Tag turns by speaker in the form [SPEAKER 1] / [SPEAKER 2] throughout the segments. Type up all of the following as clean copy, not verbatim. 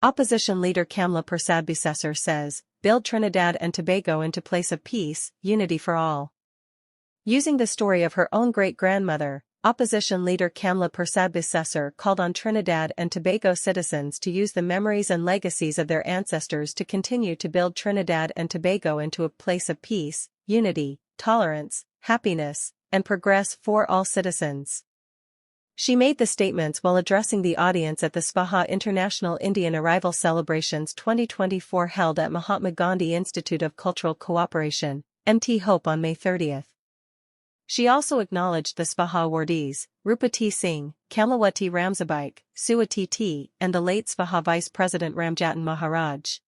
[SPEAKER 1] Opposition leader Kamla Persad-Bissessar says, build Trinidad and Tobago into place of peace, unity for all. Using the story of her own great-grandmother, opposition leader Kamla Persad-Bissessar called on Trinidad and Tobago citizens to use the memories and legacies of their ancestors to continue to build Trinidad and Tobago into a place of peace, unity, tolerance, happiness, and progress for all citizens. She made the statements while addressing the audience at the Svaha International Indian Arrival Celebrations 2024 held at Mahatma Gandhi Institute of Cultural Cooperation, MT Hope on May 30. She also acknowledged the Svaha awardees, Rupati Singh, Kamlawati Ramsabaik, Suwati T, and the late Svaha Vice President Ramjatan Maharaj.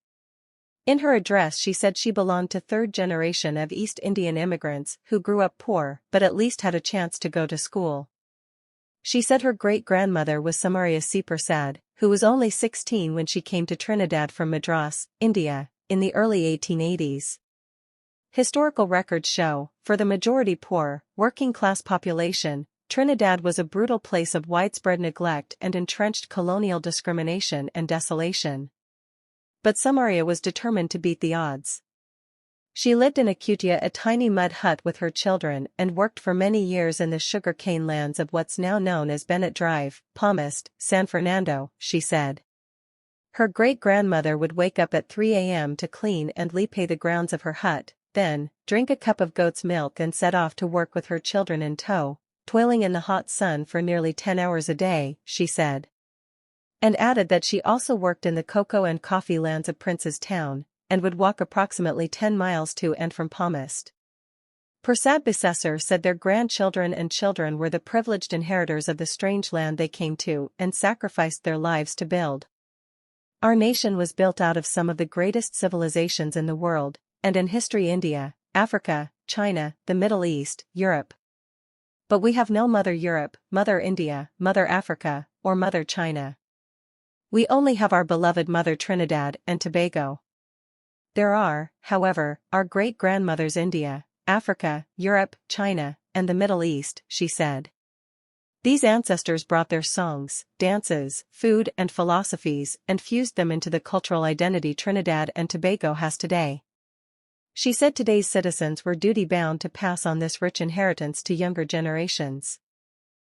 [SPEAKER 1] In her address she said she belonged to third generation of East Indian immigrants who grew up poor but at least had a chance to go to school. She said her great-grandmother was Samaria C. Persad, who was only 16 when she came to Trinidad from Madras, India, in the early 1880s. Historical records show, for the majority poor, working-class population, Trinidad was a brutal place of widespread neglect and entrenched colonial discrimination and desolation. But Samaria was determined to beat the odds. She lived in Akutia, a tiny mud hut with her children, and worked for many years in the sugar cane lands of what's now known as Bennett Drive, Palmist, San Fernando, she said. Her great-grandmother would wake up at 3 a.m. to clean and lepe the grounds of her hut, then, drink a cup of goat's milk and set off to work with her children in tow, toiling in the hot sun for nearly 10 hours a day, she said. And added that she also worked in the cocoa and coffee lands of Prince's Town, and would walk approximately 10 miles to and from Palmist. Persad-Bissessar said their grandchildren and children were the privileged inheritors of the strange land they came to and sacrificed their lives to build. Our nation was built out of some of the greatest civilizations in the world, and in history India, Africa, China, the Middle East, Europe. But we have no Mother Europe, Mother India, Mother Africa, or Mother China. We only have our beloved Mother Trinidad and Tobago. There are, however, our great-grandmothers India, Africa, Europe, China, and the Middle East, she said. These ancestors brought their songs, dances, food and philosophies and fused them into the cultural identity Trinidad and Tobago has today. She said today's citizens were duty-bound to pass on this rich inheritance to younger generations.